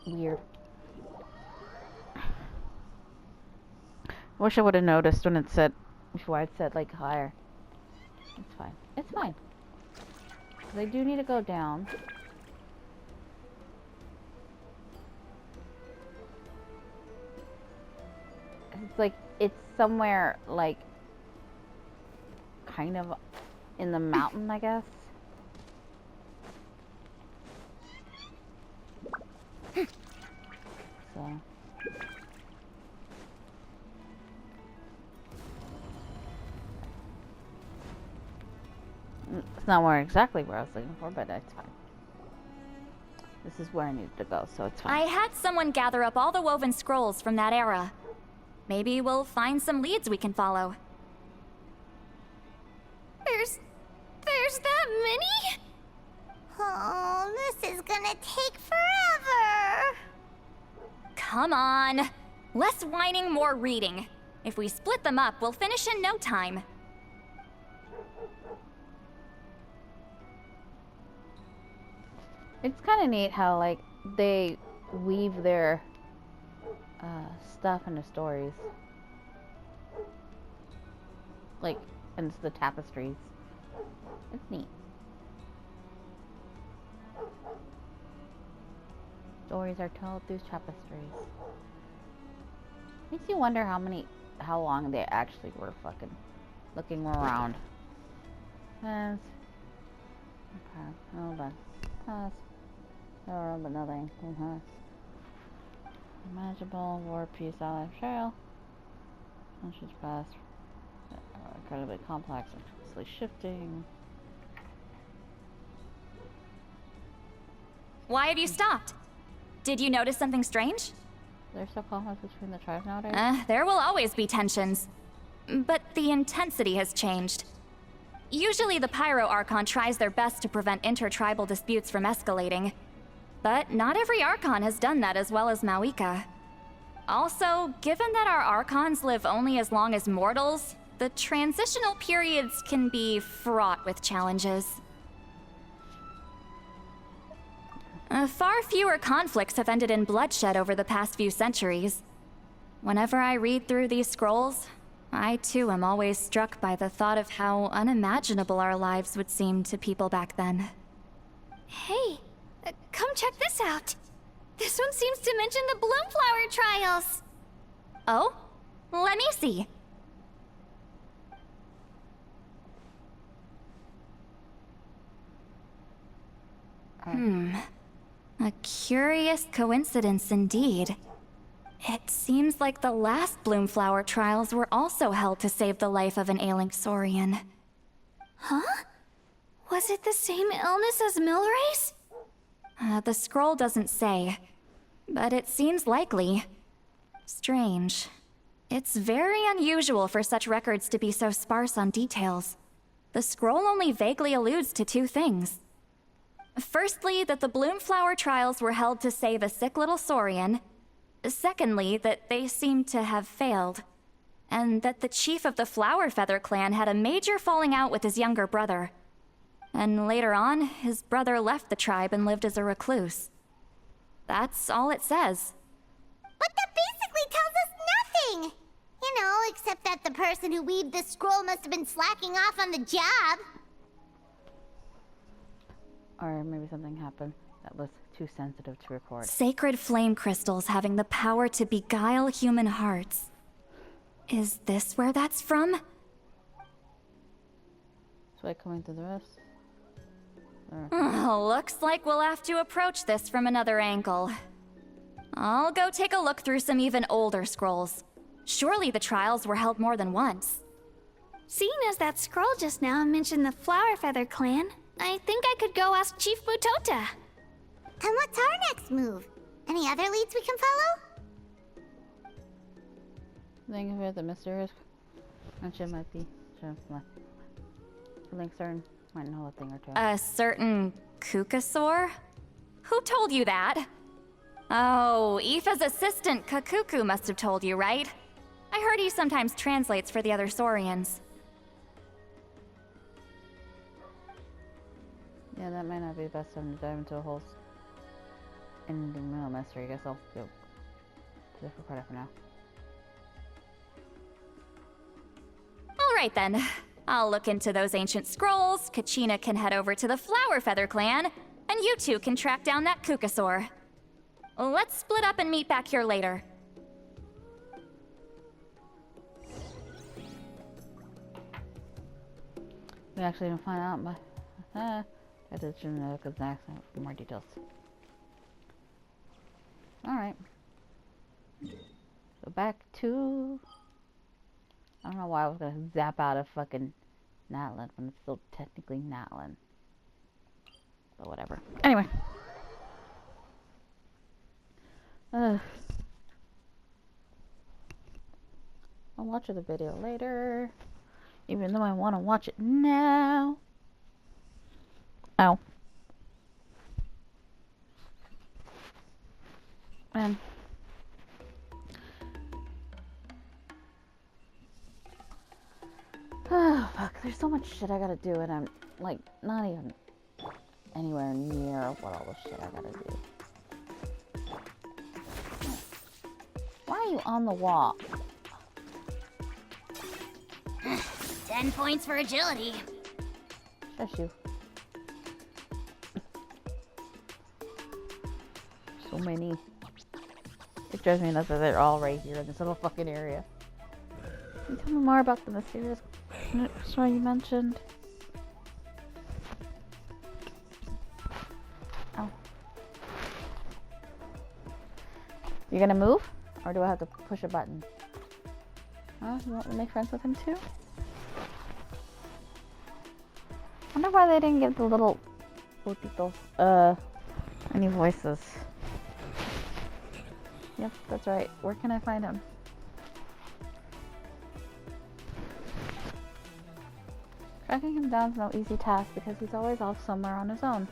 Weird. Wish I would have noticed when it said, before I said like higher. It's fine. It's fine. Because I do need to go down. It's like, it's somewhere like, kind of in the mountain, I guess. So. It's not exactly where I was looking for, but it's fine. This is where I needed to go, so it's fine. I had someone gather up all the woven scrolls from that era. Maybe we'll find some leads we can follow. There's that many? Oh, this is gonna take forever. Come on. Less whining, more reading. If we split them up, we'll finish in no time. It's kind of neat how, like, they weave their stuff into stories. Like, into the tapestries. It's neat. Stories are told through tapestries. Makes you wonder how long they actually were fucking looking around. Yes. Okay. Hold on. Pass. But nothing. Imaginable war, peace, ally, trail. Conscious past. Incredibly complex and constantly shifting. Why have you stopped? Did you notice something strange? There's still conflict between the tribes nowadays? There will always be tensions. But the intensity has changed. Usually the Pyro Archon tries their best to prevent intertribal disputes from escalating. But not every Archon has done that as well as Mawika. Also, given that our Archons live only as long as mortals, the transitional periods can be fraught with challenges. Far fewer conflicts have ended in bloodshed over the past few centuries. Whenever I read through these scrolls, I too am always struck by the thought of how unimaginable our lives would seem to people back then. Hey, come check this out. This one seems to mention the Bloomflower trials. Oh? Let me see. A curious coincidence indeed. It seems like the last Bloomflower trials were also held to save the life of an ailing Saurian. Huh? Was it the same illness as Milrace? The scroll doesn't say, but it seems likely. Strange. It's very unusual for such records to be so sparse on details. The scroll only vaguely alludes to two things. Firstly, that the Bloomflower trials were held to save a sick little Saurian. Secondly, that they seem to have failed. And that the chief of the Flower Feather clan had a major falling out with his younger brother. And later on, his brother left the tribe and lived as a recluse. That's all it says. But that basically tells us nothing! You know, except that the person who weaved this scroll must have been slacking off on the job. Or maybe something happened that was too sensitive to record. Sacred flame crystals having the power to beguile human hearts. Is this where that's from? So I coming through the rest? Looks like we'll have to approach this from another angle. I'll go take a look through some even older scrolls. Surely the trials were held more than once. Seeing as that scroll just now mentioned the Flower Feather clan, I think I could go ask Chief Butota. And what's our next move? Any other leads we can follow? Think of it, the mysterious mention might be. Link certain might know a thing or two. A certain Kukasaur? Who told you that? Oh, Aoife's assistant Kakuku must have told you, right? I heard he sometimes translates for the other Saurians. Yeah, that might not be the best time to dive into a whole in the middle mystery. I guess I'll go to the credit for now. Alright then. I'll look into those ancient scrolls, Kachina can head over to the Flower Feather clan, and you two can track down that Kukasaur. Let's split up and meet back here later. We actually didn't find out, but I did know because next for more details. Alright. So back to... I don't know why I was gonna zap out of fucking Natlan when it's still technically Natlan. But whatever. Anyway. I'll watch the video later. Even though I want to watch it now. Ow. Man. Oh, fuck. There's so much shit I gotta do, and I'm, like, not even anywhere near what all the shit I gotta do. Why are you on the wall? 10 points for agility. Shush you. So many. It drives me nuts that they're all right here in this little fucking area. Can you tell me more about the mysterious story you mentioned? Oh. You gonna move? Or do I have to push a button? Huh? You want to make friends with him too? I wonder why they didn't give the little botitos, any voices. Yep, that's right. Where can I find him? Tracking him down is no easy task because he's always off somewhere on his own.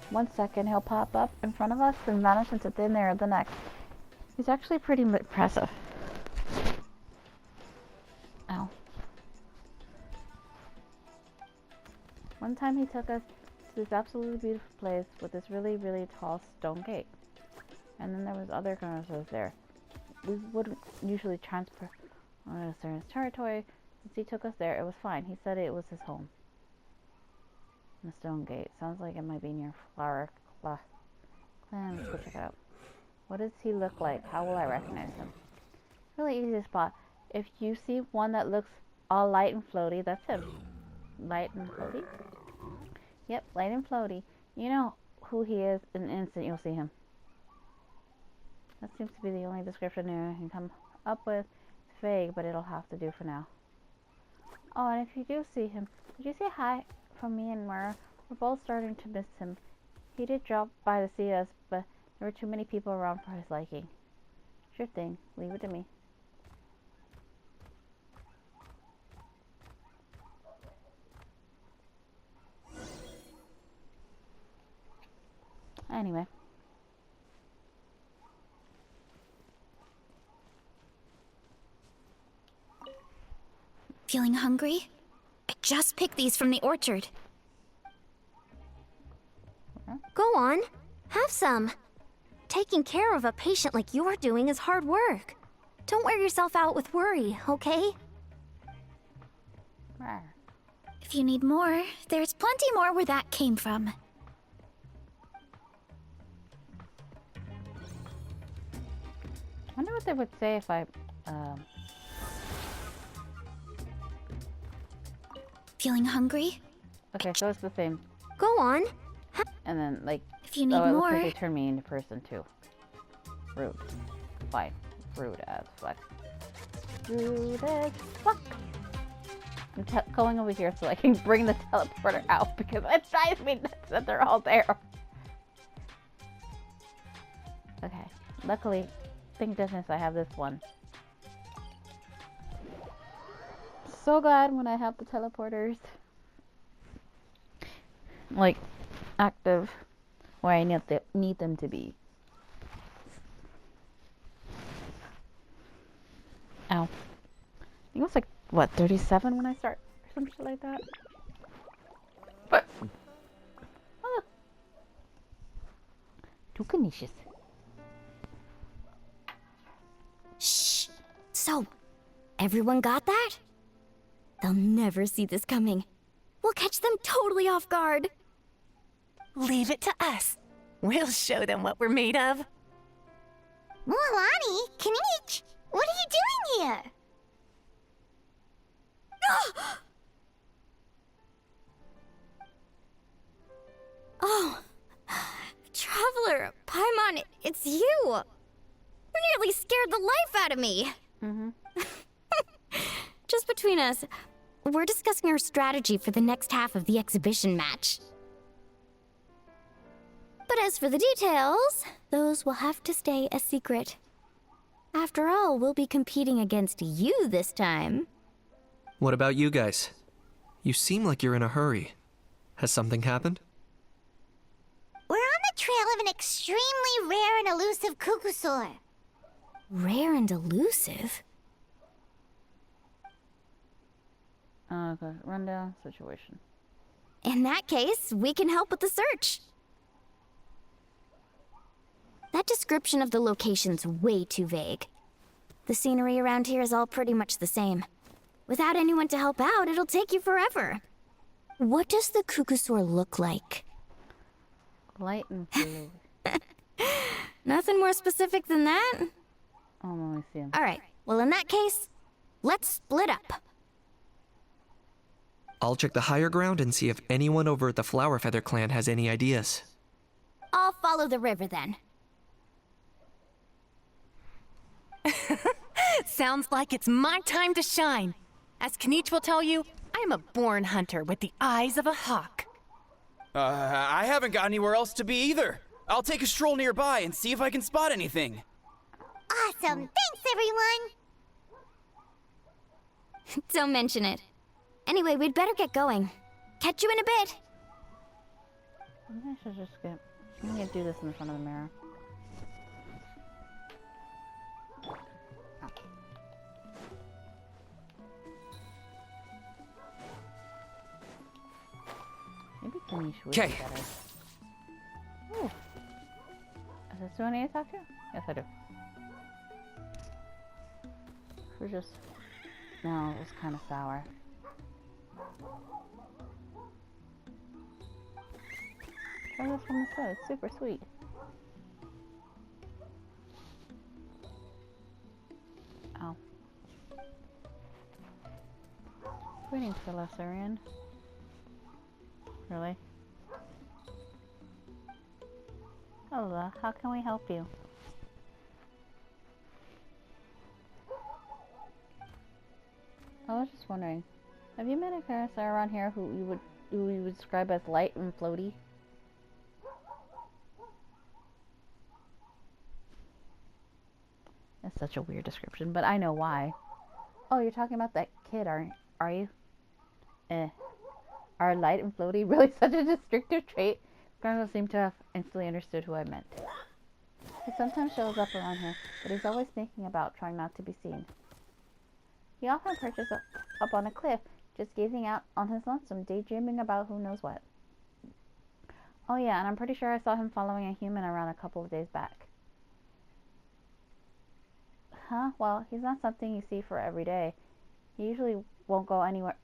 One second he'll pop up in front of us, then vanish into thin air the next. He's actually pretty impressive. Ow. One time he took us to this absolutely beautiful place with this really, really tall stone gate. And then there was other dinosaurs there. We wouldn't usually transfer on a certain territory. Since he took us there, it was fine. He said it was his home. The stone gate. Sounds like it might be near Flower Clan. Let's go check it out. What does he look like? How will I recognize him? Really easy to spot. If you see one that looks all light and floaty, that's him. Light and floaty? Yep, light and floaty. You know who he is in an instant you'll see him. That seems to be the only description I can come up with. It's vague, but it'll have to do for now. Oh, and if you do see him, could you say hi from me and Mara? We're both starting to miss him. He did drop by to see us, but there were too many people around for his liking. Sure thing. Leave it to me. Anyway. Feeling hungry? I just picked these from the orchard. Go on, have some. Taking care of a patient like you're doing is hard work. Don't wear yourself out with worry, okay? If you need more, there's plenty more where that came from. I wonder what they would say if I, Feeling hungry? Okay, so it's the same. Go on. And then, like, If you need it looks more. like they turned me into person, too. Rude. Fine. Rude as fuck. Rude as fuck. I'm going over here so I can bring the teleporter out because it drives me nuts that they're all there. Okay. Luckily, thank goodness I have this one. So glad when I have the teleporters. Like, active where I need them to be. Ow. I think it was like, what, 37 when I start? Or some shit like that. But, too canisius. Everyone got that? They'll never see this coming. We'll catch them totally off guard. Leave it to us. We'll show them what we're made of. Mualani, Kinich, what are you doing here? Oh, Traveler, Paimon, it's you! You nearly scared the life out of me! Just between us, we're discussing our strategy for the next half of the exhibition match. But as for the details, those will have to stay a secret. After all, we'll be competing against you this time. What about you guys? You seem like you're in a hurry. Has something happened? We're on the trail of an extremely rare and elusive Kukusaur. Rare and elusive? Okay, rundown situation. In that case, we can help with the search. That description of the location's way too vague. The scenery around here is all pretty much the same. Without anyone to help out, it'll take you forever. What does the Kukusaur look like? Light and blue. Nothing more specific than that? Oh, let me see him. Alright, well in that case, let's split up. I'll check the higher ground and see if anyone over at the Flower Feather clan has any ideas. I'll follow the river then. Sounds like it's my time to shine. As Kinich will tell you, I'm a born hunter with the eyes of a hawk. I haven't got anywhere else to be either. I'll take a stroll nearby and see if I can spot anything. Awesome, thanks everyone! Don't mention it. Anyway, we'd better get going. Catch you in a bit. Maybe I should just get... I'm gonna do this in front of the mirror. Maybe Kanish would be better. Ooh. Is this who I need to talk to? Yes, I do. We're just... No, it was kind of sour. Try this one instead. It's super sweet. Ow. Greetings, Celestarian. Really? Hello, how can we help you? I was just wondering, have you met a character around here who you would describe as light and floaty? That's such a weird description, but I know why. Oh, you're talking about that kid, are you? Are light and floaty really such a descriptive trait? Grandma seemed to have instantly understood who I meant. He sometimes shows up around here, but he's always thinking about trying not to be seen. He often perches up on a cliff, just gazing out on his lonesome, daydreaming about who knows what. Oh yeah, and I'm pretty sure I saw him following a human around a couple of days back. Huh? Well, he's not something you see for every day. He usually won't go anywhere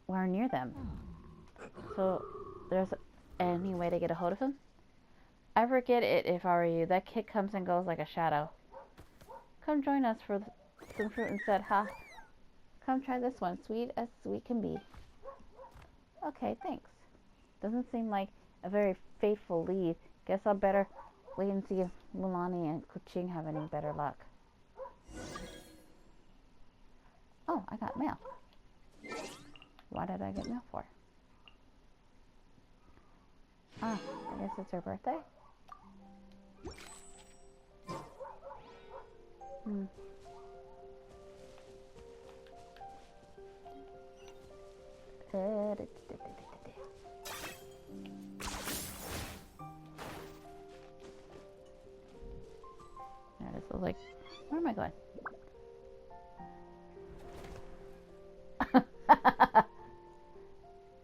near them. So, there's any way to get a hold of him? I forget it if I were you. That kid comes and goes like a shadow. Come join us for some fruit instead, ha. Come try this one, sweet as sweet can be. Okay, thanks. Doesn't seem like a very faithful lead. Guess I'll better wait and see if Mulani and Kuching have any better luck. Oh, I got mail. Why did I get mail for? Ah, I guess it's her birthday? There it is. I was like, where am I going?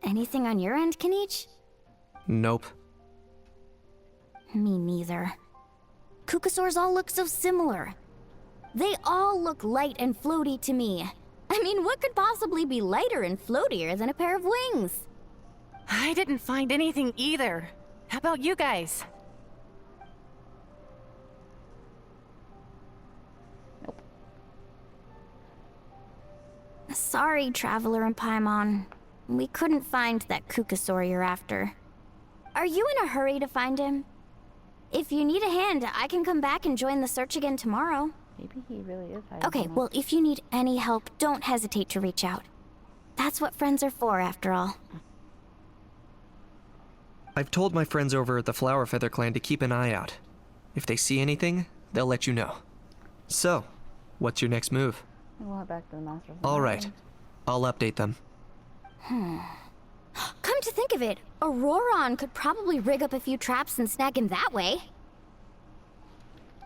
Anything on your end, Kinich? Nope. Me neither. Kukusaurs all look so similar. They all look light and floaty to me. I mean, what could possibly be lighter and floatier than a pair of wings? I didn't find anything either. How about you guys? Sorry, Traveler and Paimon. We couldn't find that Kukasaur you're after. Are you in a hurry to find him? If you need a hand, I can come back and join the search again tomorrow. Maybe he really is hiding. Okay, well, if you need any help, don't hesitate to reach out. That's what friends are for, after all. I've told my friends over at the Flower Feather Clan to keep an eye out. If they see anything, they'll let you know. So, what's your next move? We'll head back to the Masters. All right, I'll update them. Come to think of it, Auroron could probably rig up a few traps and snag him that way.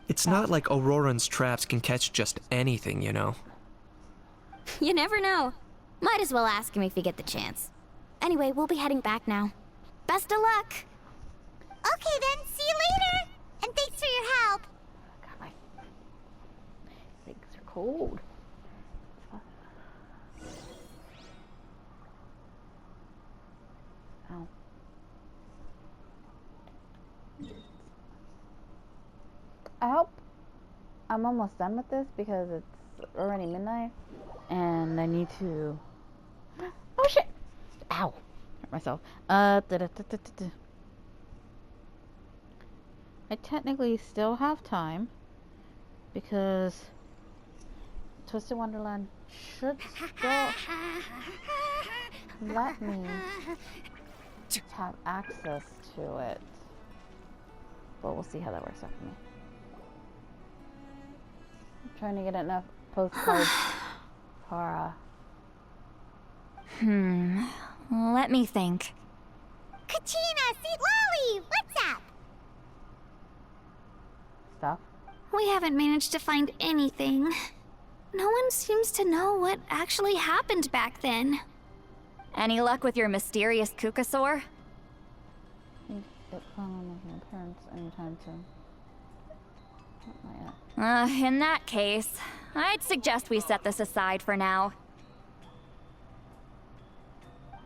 It's not like Auroran's traps can catch just anything, you know. You never know. Might as well ask him if you get the chance. Anyway, we'll be heading back now. Best of luck! Okay then, see you later! And thanks for your help! God, my legs are cold. Ow. I hope I'm almost done with this because it's already midnight and I need to. Oh shit! Ow! Hurt myself. I technically still have time because Twisted Wonderland should still let me have access to it. But we'll see how that works out for me. I'm trying to get enough postcards for Let me think. Kachina, Seat Lolly, what's up? stuff. We haven't managed to find anything. No one seems to know what actually happened back then. Any luck with your mysterious Kukasaur? I think it plan on making an appearance anytime soon. Not yet. In that case, I'd suggest we set this aside for now.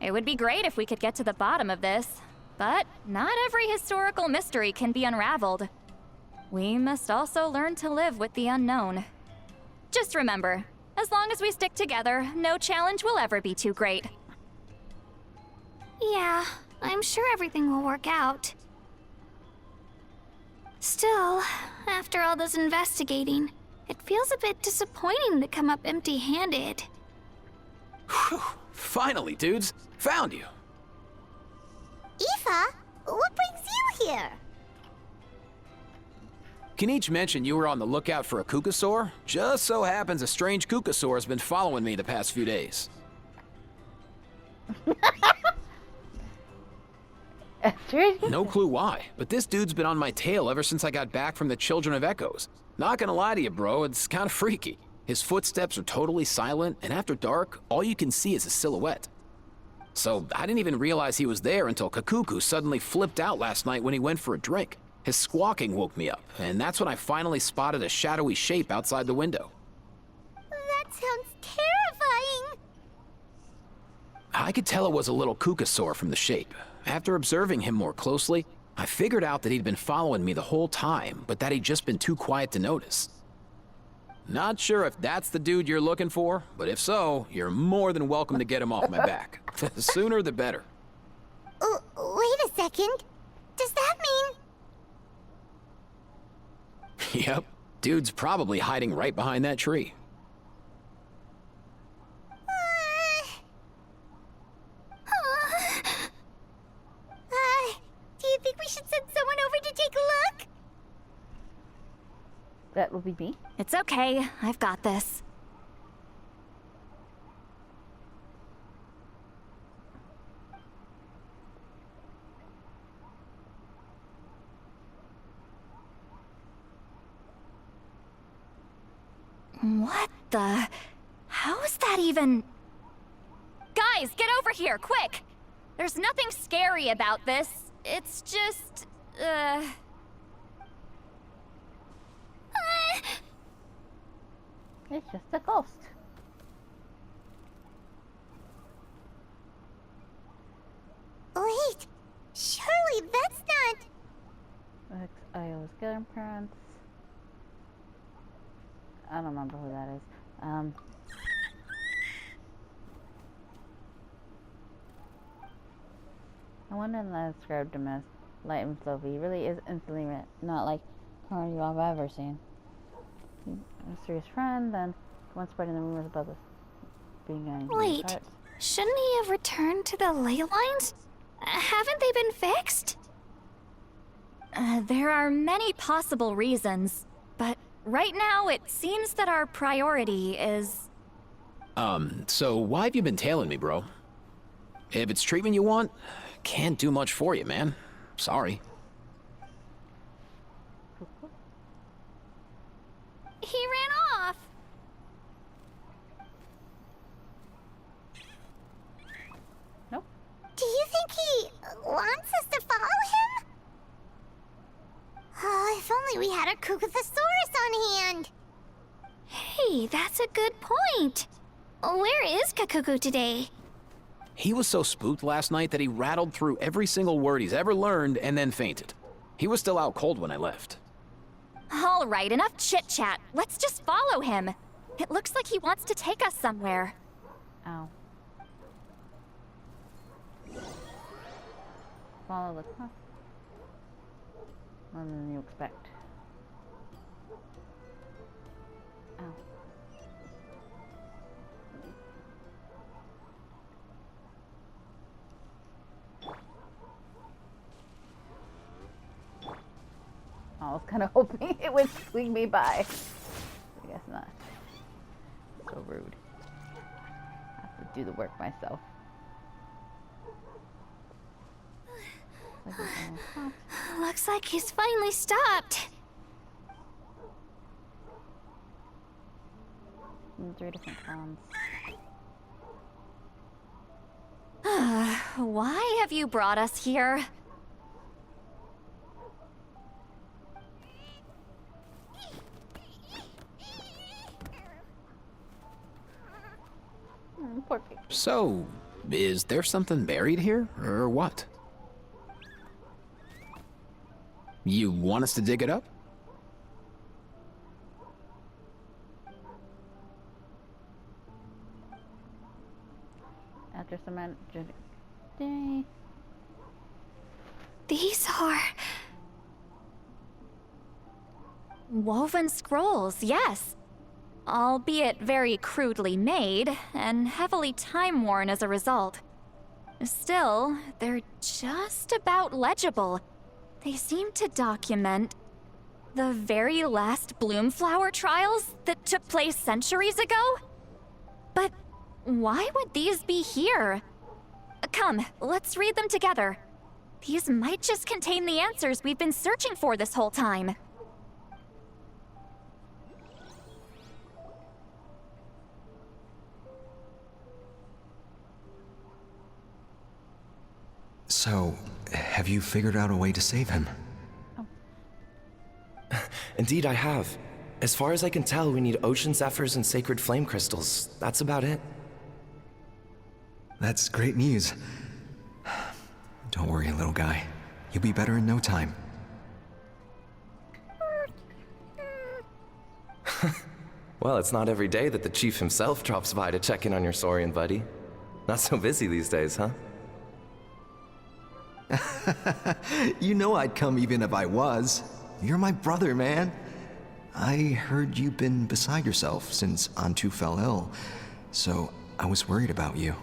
It would be great if we could get to the bottom of this, but not every historical mystery can be unraveled. We must also learn to live with the unknown. Just remember, as long as we stick together, no challenge will ever be too great. Yeah, I'm sure everything will work out. Still, after all this investigating, it feels a bit disappointing to come up empty-handed. Whew. Finally, dudes. Found you. Aoife, what brings you here? Kinich mentioned you were on the lookout for a Kukasaur. Just so happens a strange Kukasaur has been following me the past few days. No clue why, but this dude's been on my tail ever since I got back from the Children of Echoes. Not gonna lie to you, bro, it's kind of freaky. His footsteps are totally silent, and after dark, all you can see is a silhouette. So I didn't even realize he was there until Kakuku suddenly flipped out last night when he went for a drink. His squawking woke me up, and that's when I finally spotted a shadowy shape outside the window. That sounds terrifying. I could tell it was a little Kukasaur from the shape. After observing him more closely, I figured out that he'd been following me the whole time, but that he'd just been too quiet to notice. Not sure if that's the dude you're looking for, but if so, you're more than welcome to get him off my back. The sooner the better. Wait a second. Does that mean... Yep, dude's probably hiding right behind that tree. Do you think we should send someone over to take a look? That will be me. It's okay, I've got this. What the... How is that even... Guys, get over here, quick! There's nothing scary about this. It's just... It's just a ghost. Wait, surely that's not... Ex-Io's grandparents. I don't remember who that is. I wonder if I described him as light and fluffy. He really is instantly not like you I've ever seen. He's a mysterious friend, then once spreading the rumors about this being a Wait, shouldn't he have returned to the ley lines? Haven't they been fixed? There are many possible reasons, but right now it seems that our priority is... So why have you been tailing me, bro? If it's treatment you want, can't do much for you, man. Sorry. He ran off. Nope. Do you think he wants us to follow him? Oh, if only we had a Kukathosaurus on hand. Hey, that's a good point. Where is Kakuku today? He was so spooked last night that he rattled through every single word he's ever learned and then fainted. He was still out cold when I left. All right, enough chit-chat. Let's just follow him. It looks like he wants to take us somewhere. Ow. Follow the clock. More than you expect. Ow. I was kind of hoping it would swing me by. I guess not. So rude. I have to do the work myself. Looks like he's finally stopped. 3 different clowns. Why have you brought us here? Poor pig. So, is there something buried here, or what? You want us to dig it up? After some energetic day. These are... Woven scrolls, yes. Albeit very crudely made, and heavily time-worn as a result. Still, they're just about legible. They seem to document the very last Bloomflower trials that took place centuries ago? But why would these be here? Come, let's read them together. These might just contain the answers we've been searching for this whole time. So, have you figured out a way to save him? Indeed, I have. As far as I can tell, we need ocean zephyrs and sacred flame crystals. That's about it. That's great news. Don't worry, little guy. You'll be better in no time. Well, it's not every day that the chief himself drops by to check in on your Saurian buddy. Not so busy these days, huh? You know I'd come even if I was. You're my brother, man. I heard you've been beside yourself since Antu fell ill, so I was worried about you.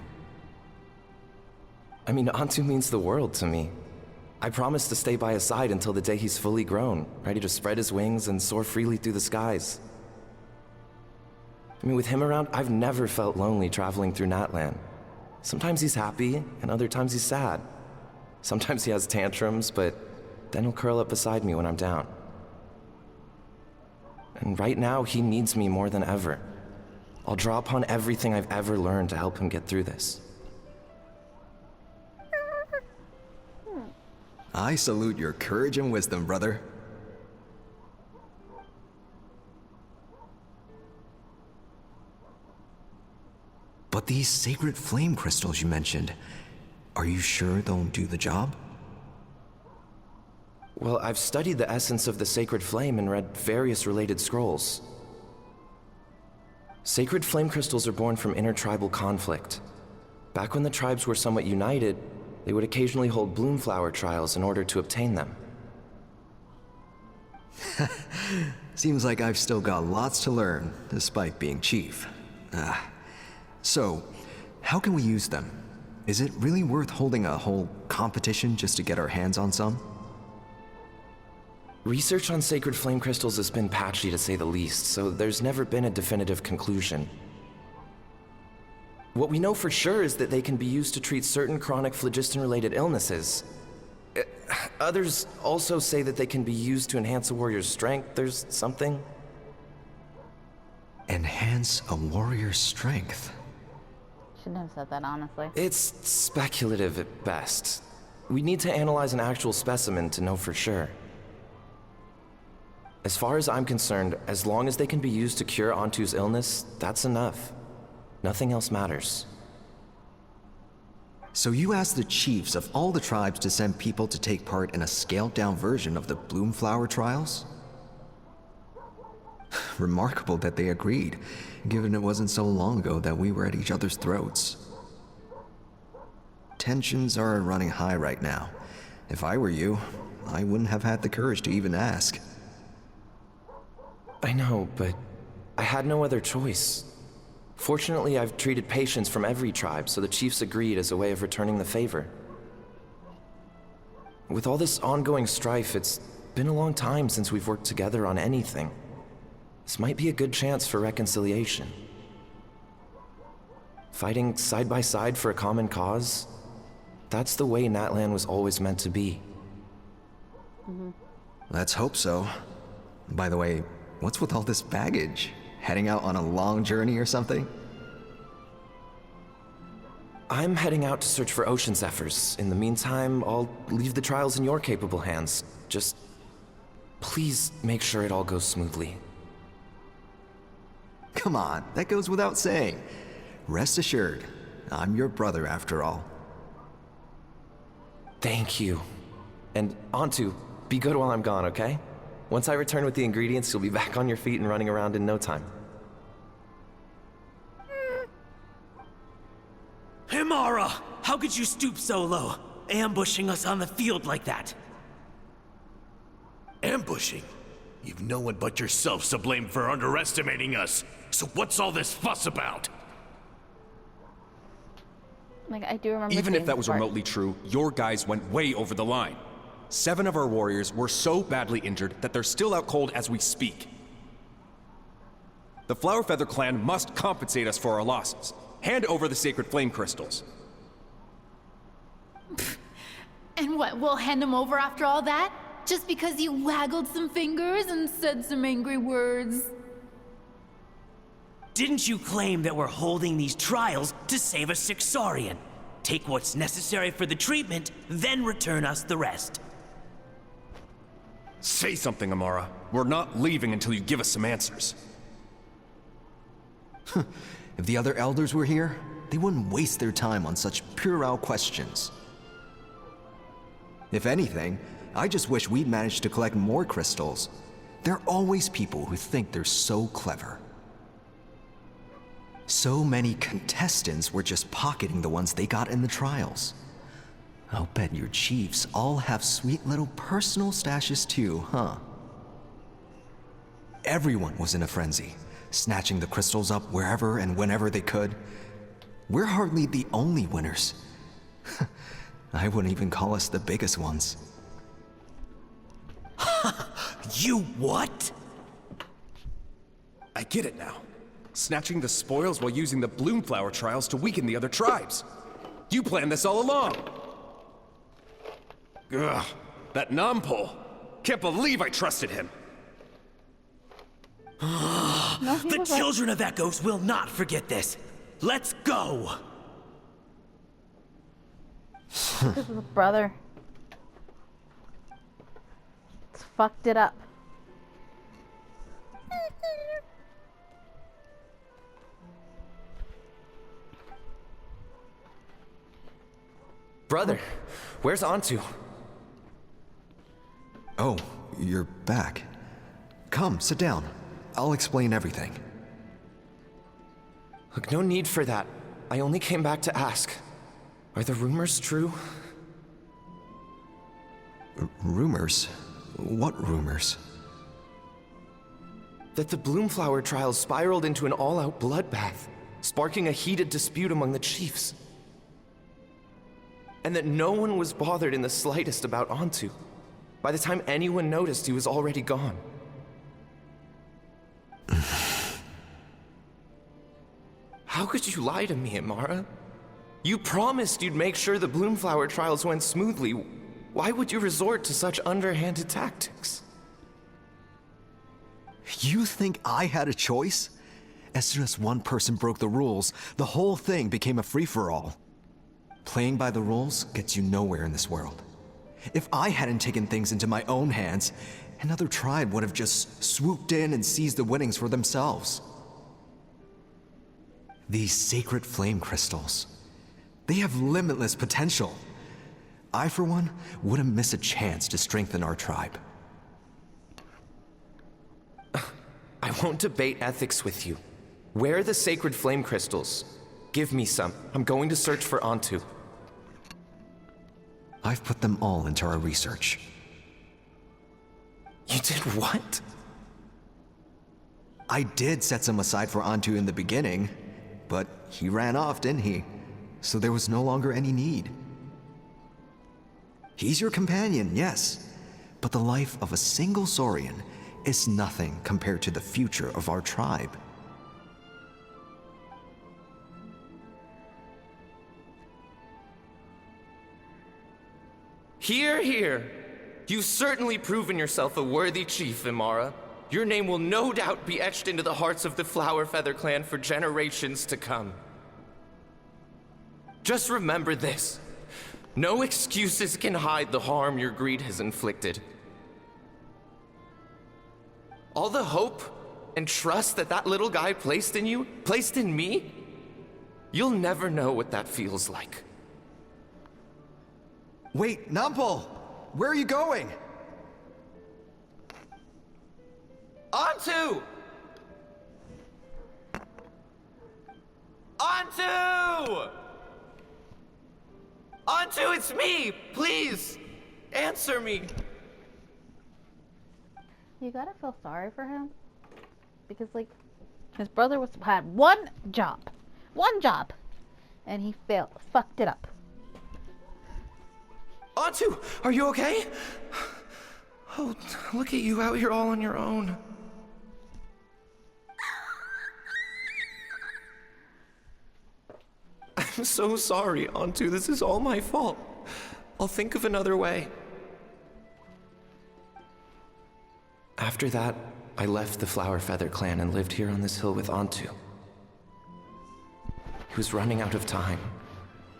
I mean, Antu means the world to me. I promised to stay by his side until the day he's fully grown, ready to spread his wings and soar freely through the skies. I mean, with him around, I've never felt lonely traveling through Natlan. Sometimes he's happy, and other times he's sad. Sometimes he has tantrums, but then he'll curl up beside me when I'm down. And right now, he needs me more than ever. I'll draw upon everything I've ever learned to help him get through this. I salute your courage and wisdom, brother. But these sacred flame crystals you mentioned, Are you sure they'll do the job? Well, I've studied the essence of the sacred flame and read various related scrolls. Sacred flame crystals are born from intertribal conflict. Back when the tribes were somewhat united, they would occasionally hold bloomflower trials in order to obtain them. Seems like I've still got lots to learn, despite being chief. So, how can we use them? Is it really worth holding a whole competition just to get our hands on some? Research on sacred flame crystals has been patchy to say the least, so there's never been a definitive conclusion. What we know for sure is that they can be used to treat certain chronic phlogiston-related illnesses. Others also say that they can be used to enhance a warrior's strength. There's something. Enhance a warrior's strength? Shouldn't have said that, honestly. It's speculative at best. We need to analyze an actual specimen to know for sure. As far as I'm concerned, as long as they can be used to cure Antu's illness, that's enough. Nothing else matters. So you asked the chiefs of all the tribes to send people to take part in a scaled-down version of the Bloomflower trials? Remarkable that they agreed, given it wasn't so long ago that we were at each other's throats. Tensions are running high right now. If I were you, I wouldn't have had the courage to even ask. I know, but I had no other choice. Fortunately, I've treated patients from every tribe, so the chiefs agreed as a way of returning the favor. With all this ongoing strife, it's been a long time since we've worked together on anything. This might be a good chance for reconciliation. Fighting side by side for a common cause, that's the way Natlan was always meant to be. Let's hope so. By the way, what's with all this baggage? Heading out on a long journey or something? I'm heading out to search for ocean zephyrs. In the meantime, I'll leave the trials in your capable hands. Just please make sure it all goes smoothly. Come on, that goes without saying. Rest assured, I'm your brother after all. Thank you. And Antu, be good while I'm gone, okay? Once I return with the ingredients, you'll be back on your feet and running around in no time. Himara! How could you stoop so low, ambushing us on the field like that? Ambushing? You've no one but yourself to blame for underestimating us. So what's all this fuss about? Like, I do remember. Even seeing if that was part. remotely true, your guys went way over the line. 7 of our warriors were so badly injured that they're still out cold as we speak. The Flower Feather clan must compensate us for our losses. Hand over the sacred flame crystals. And what, we'll hand them over after all that? Just because you waggled some fingers and said some angry words? Didn't you claim that we're holding these trials to save a Sixarian? Take what's necessary for the treatment, then return us the rest. Say something, Amara. We're not leaving until you give us some answers. If the other elders were here, they wouldn't waste their time on such puerile questions. If anything, I just wish we'd managed to collect more crystals. There are always people who think they're so clever. So many contestants were just pocketing the ones they got in the trials. I'll bet your chiefs all have sweet little personal stashes too, huh? Everyone was in a frenzy, snatching the crystals up wherever and whenever they could. We're hardly the only winners. I wouldn't even call us the biggest ones. You what? I get it now. Snatching the spoils while using the Bloomflower trials to weaken the other tribes. You planned this all along. Ugh, that Nampol. Can't believe I trusted him. The children of Echoes will not forget this. Let's go! This is a brother. It's fucked it up. Brother, where's Antu? Oh, you're back. Come, sit down. I'll explain everything. Look, no need for that. I only came back to ask. Are the rumors true? Rumors? What rumors? That the Bloomflower trials spiraled into an all-out bloodbath, sparking a heated dispute among the chiefs. And that no one was bothered in the slightest about Antu. By the time anyone noticed, he was already gone. How could you lie to me, Amara? You promised you'd make sure the Bloomflower trials went smoothly. Why would you resort to such underhanded tactics? You think I had a choice? As soon as one person broke the rules, the whole thing became a free-for-all. Playing by the rules gets you nowhere in this world. If I hadn't taken things into my own hands, another tribe would have just swooped in and seized the winnings for themselves. These sacred flame crystals, they have limitless potential. I, for one, wouldn't miss a chance to strengthen our tribe. I won't debate ethics with you. Where are the sacred flame crystals? Give me some. I'm going to search for Antu. I've put them all into our research. You did what? I did set some aside for Antu in the beginning, but he ran off, didn't he? So there was no longer any need. He's your companion, yes, but the life of a single Saurian is nothing compared to the future of our tribe. Hear, hear. You've certainly proven yourself a worthy chief, Imara. Your name will no doubt be etched into the hearts of the Flower Feather clan for generations to come. Just remember this. No excuses can hide the harm your greed has inflicted. All the hope and trust that that little guy placed in you, placed in me, you'll never know what that feels like. Wait, Nampal! Where are you going? Antu! Antu! Antu, it's me! Please! Answer me! You gotta feel sorry for him. Because, like, his brother had one job. One job. And he fucked it up. Antu, are you okay? Oh, look at you out here all on your own. I'm so sorry, Antu. This is all my fault. I'll think of another way. After that, I left the Flower Feather clan and lived here on this hill with Antu. He was running out of time.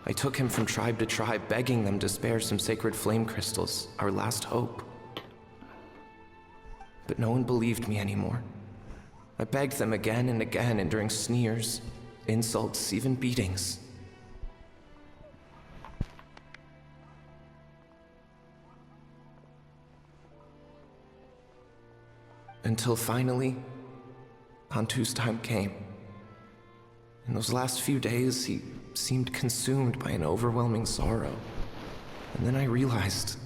I took him from tribe to tribe, begging them to spare some sacred flame crystals, our last hope. But no one believed me anymore. I begged them again and again, enduring sneers, insults, even beatings. Until finally, Antu's time came. In those last few days, he seemed consumed by an overwhelming sorrow. And then I realized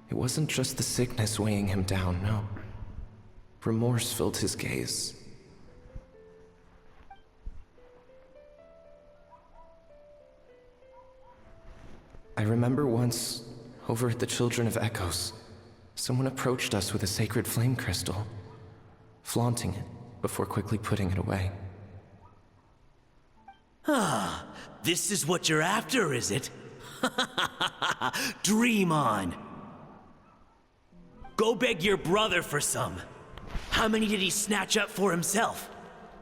it wasn't just the sickness weighing him down, no. Remorse filled his gaze. I remember once, over at the Children of Echoes, someone approached us with a sacred flame crystal, flaunting it before quickly putting it away. Ah, this is what you're after, is it? Dream on. Go beg your brother for some. How many did he snatch up for himself?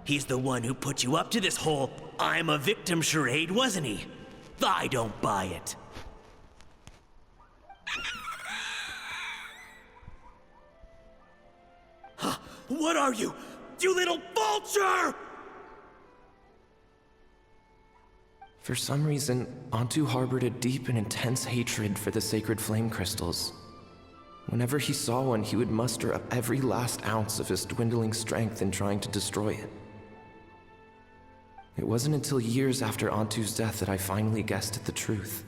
He's the one who put you up to this whole I'm a victim charade, wasn't he? I don't buy it. What are you? You little vulture! For some reason, Antu harbored a deep and intense hatred for the sacred flame crystals. Whenever he saw one, he would muster up every last ounce of his dwindling strength in trying to destroy it. It wasn't until years after Antu's death that I finally guessed at the truth.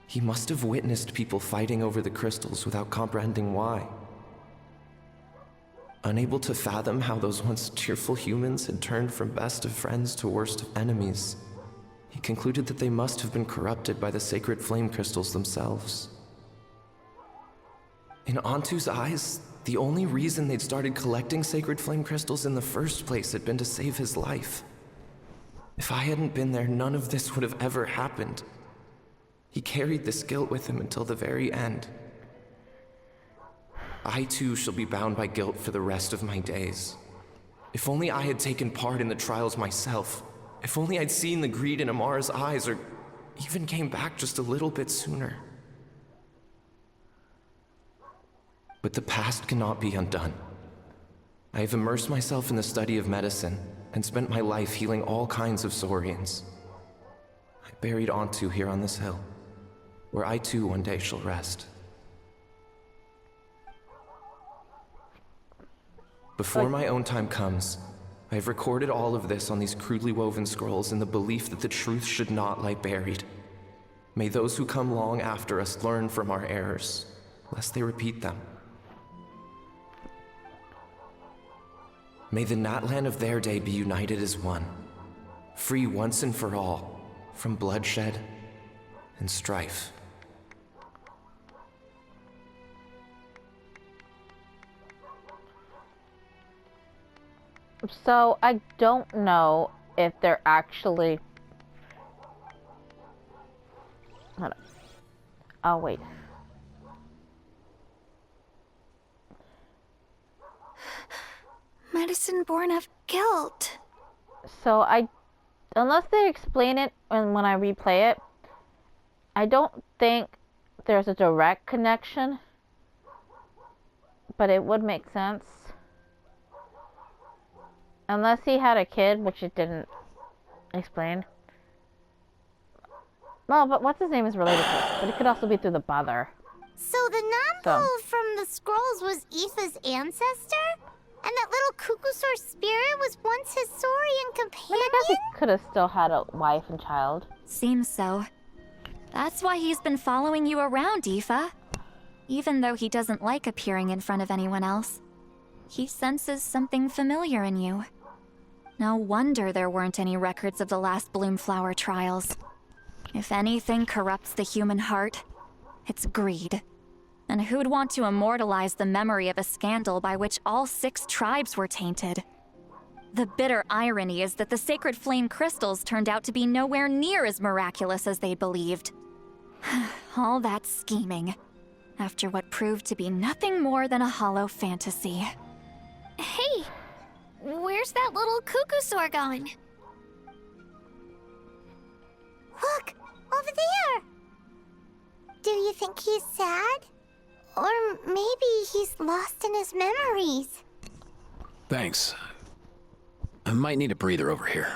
He must have witnessed people fighting over the crystals without comprehending why. Unable to fathom how those once cheerful humans had turned from best of friends to worst of enemies, he concluded that they must have been corrupted by the sacred flame crystals themselves. In Antu's eyes, the only reason they'd started collecting sacred flame crystals in the first place had been to save his life. If I hadn't been there, none of this would have ever happened. He carried this guilt with him until the very end. I too shall be bound by guilt for the rest of my days. If only I had taken part in the trials myself. If only I'd seen the greed in Amara's eyes, or even came back just a little bit sooner. But the past cannot be undone. I have immersed myself in the study of medicine and spent my life healing all kinds of Saurians. I buried Antu here on this hill, where I too one day shall rest. Before my own time comes, I have recorded all of this on these crudely woven scrolls in the belief that the truth should not lie buried. May those who come long after us learn from our errors, lest they repeat them. May the Natlan of their day be united as one, free once and for all from bloodshed and strife. So I don't know if they're actually... Hold on. Oh, wait. Medicine born of guilt. So unless they explain it when I replay it, I don't think there's a direct connection, but it would make sense. Unless he had a kid, which it didn't explain. Well, but what's his name is related to it, but it could also be through the mother. So the Nampo from the scrolls was Aoife's ancestor? And that little Cuckoosaur spirit was once his Saurian companion? I guess he could have still had a wife and child. Seems so. That's why he's been following you around, Aoife. Even though he doesn't like appearing in front of anyone else, he senses something familiar in you. No wonder there weren't any records of the last Bloomflower trials. If anything corrupts the human heart, it's greed. And who'd want to immortalize the memory of a scandal by which all 6 tribes were tainted? The bitter irony is that the sacred flame crystals turned out to be nowhere near as miraculous as they believed. All that scheming, after what proved to be nothing more than a hollow fantasy. Hey, where's that little Cuckoosaur going? Look, over there! Do you think he's sad? Or maybe he's lost in his memories? Thanks. I might need a breather over here.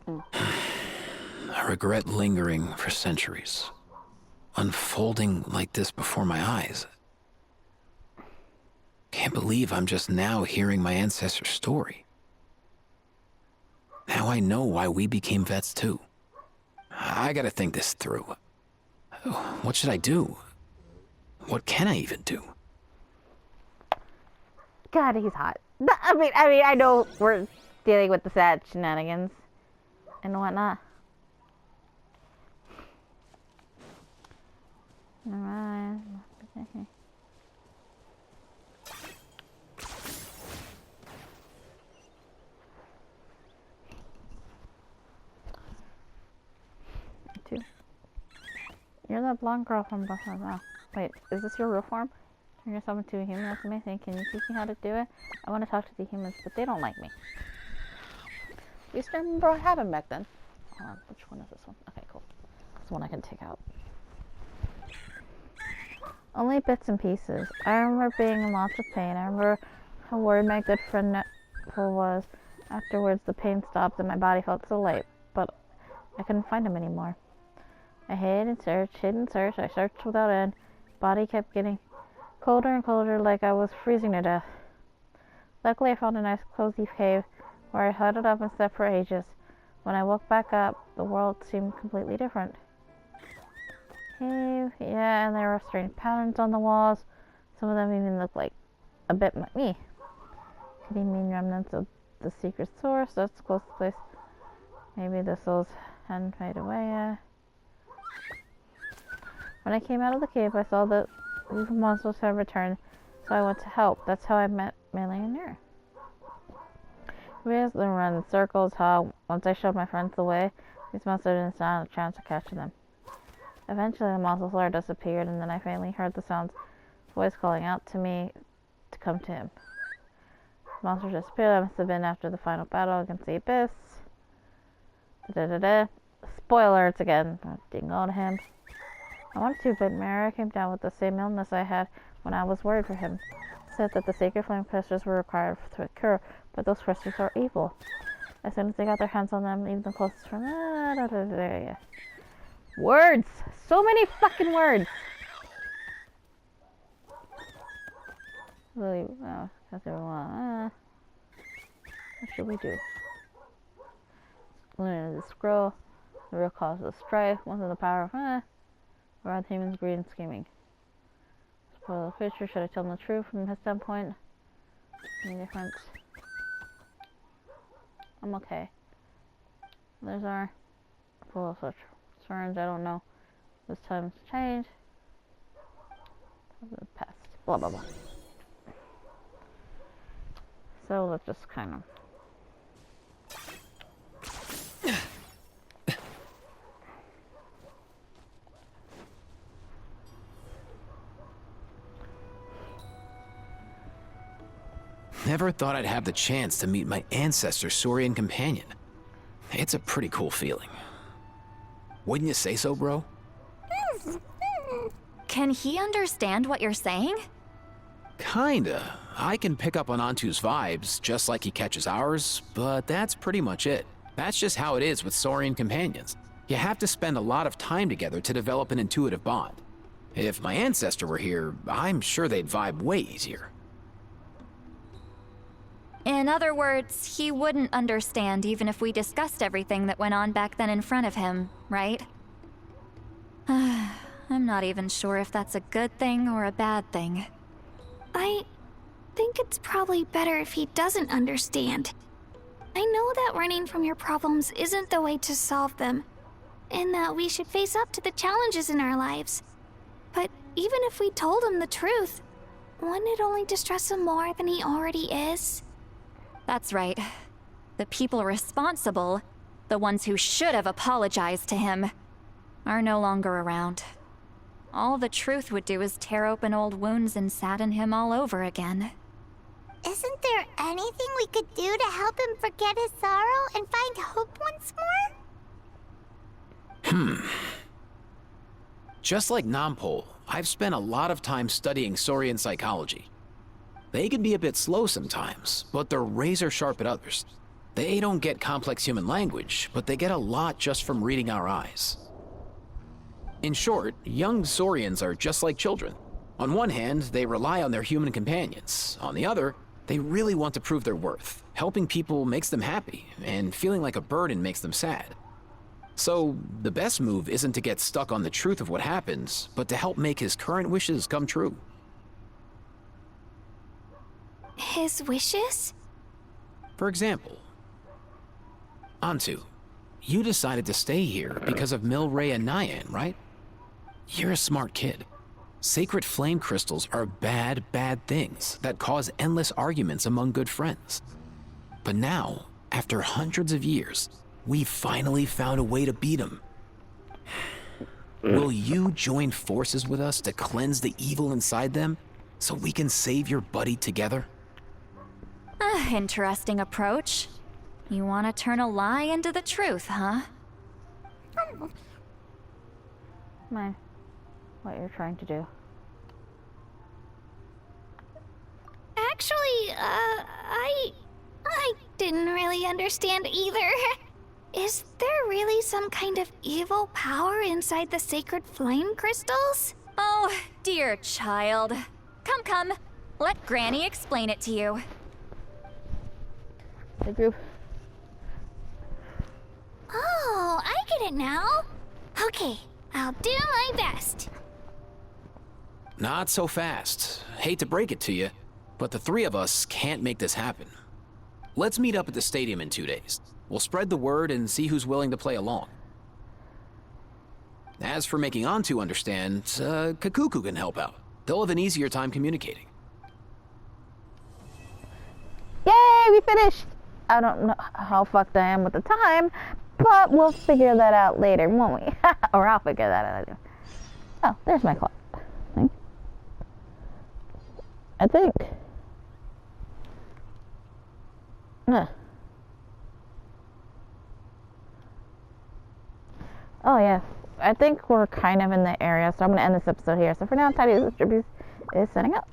I regret lingering for centuries, unfolding like this before my eyes. Can't believe I'm just now hearing my ancestor's story. Now I know why we became vets too. I gotta think this through. What should I do? What can I even do? God, he's hot. I mean, I know we're dealing with the sad shenanigans and whatnot. Alright. You're that blonde girl from Buffalo now. Wait, is this your real form? Turn yourself into a human? That's amazing. Can you teach me how to do it? I want to talk to the humans, but they don't like me. We used to remember what happened back then. Hold on, which one is this one? Okay, cool. This one I can take out. Only bits and pieces. I remember being in lots of pain. I remember how worried my good friend Netful was. Afterwards, the pain stopped and my body felt so light. But I couldn't find him anymore. I hid and searched. I searched without end. Body kept getting colder and colder, like I was freezing to death. Luckily, I found a nice cozy cave where I huddled up and slept for ages. When I woke back up, the world seemed completely different. Cave, yeah, and there were strange patterns on the walls. Some of them even looked like a bit like me. Could he mean remnants of the secret source? That's the closest place. Maybe the souls hadn't faded away. When I came out of the cave, I saw that these monsters had returned, so I went to help. That's how I met Melee and Nero. We had them run in circles. How once I showed my friends the way, these monsters didn't stand a chance to catch them. Eventually, the monster slayer disappeared, and then I finally heard the sounds, voice calling out to me to come to him. The monster disappeared. That must have been after the final battle against the Abyss. Spoiler alerts again. I didn't go to him. I wanted to, but Mara came down with the same illness I had when I was worried for him. Said that the sacred flame crystals were required to a cure, but those crystals are evil. As soon as they got their hands on them, even the closest friend. Words! So many fucking words! Really, what should we do? Learn the scroll. The real cause of the strife. Once in the power of around humans, greed and scheming. Spoil the future. Should I tell him the truth from his standpoint? Any difference? I'm okay. There's our full of such concerns. I don't know. This time's changed. The past. Blah blah blah. So let's just kind of. Never thought I'd have the chance to meet my ancestor Saurian companion. It's a pretty cool feeling. Wouldn't you say so, bro? Can he understand what you're saying? Kinda. I can pick up on Antu's vibes, just like he catches ours, but that's pretty much it. That's just how it is with Saurian companions. You have to spend a lot of time together to develop an intuitive bond. If my ancestor were here, I'm sure they'd vibe way easier. In other words, he wouldn't understand even if we discussed everything that went on back then in front of him, right? I'm not even sure if that's a good thing or a bad thing. I think it's probably better if he doesn't understand. I know that running from your problems isn't the way to solve them, and that we should face up to the challenges in our lives. But even if we told him the truth, wouldn't it only distress him more than he already is? That's right. The people responsible, the ones who should have apologized to him, are no longer around. All the truth would do is tear open old wounds and sadden him all over again. Isn't there anything we could do to help him forget his sorrow and find hope once more? Just like Nampol, I've spent a lot of time studying Saurian psychology. They can be a bit slow sometimes, but they're razor sharp at others. They don't get complex human language, but they get a lot just from reading our eyes. In short, young Saurians are just like children. On one hand, they rely on their human companions. On the other, they really want to prove their worth. Helping people makes them happy, and feeling like a burden makes them sad. So, the best move isn't to get stuck on the truth of what happens, but to help make his current wishes come true. His wishes? For example, Antu, you decided to stay here because of Milray and Nyan, right? You're a smart kid. Sacred flame crystals are bad, bad things that cause endless arguments among good friends. But now, after hundreds of years, we've finally found a way to beat them. Will you join forces with us to cleanse the evil inside them so we can save your buddy together? Interesting approach. You want to turn a lie into the truth, huh? Mind what you're trying to do. Actually, I didn't really understand either. Is there really some kind of evil power inside the sacred flame crystals? Oh, dear child. Come, come. Let Granny explain it to you. The group. Oh, I get it now. Okay, I'll do my best. Not so fast. Hate to break it to you, but the three of us can't make this happen. Let's meet up at the stadium in 2 days. We'll spread the word and see who's willing to play along. As for making Antu understand, Kakuku can help out. They'll have an easier time communicating. Yay, we finished! I don't know how fucked I am with the time, but we'll figure that out later, won't we? Or I'll figure that out later. Oh, there's my clock. I think. Oh yeah, I think we're kind of in the area, so I'm going to end this episode here. So for now, Tiniestofchibis is setting up.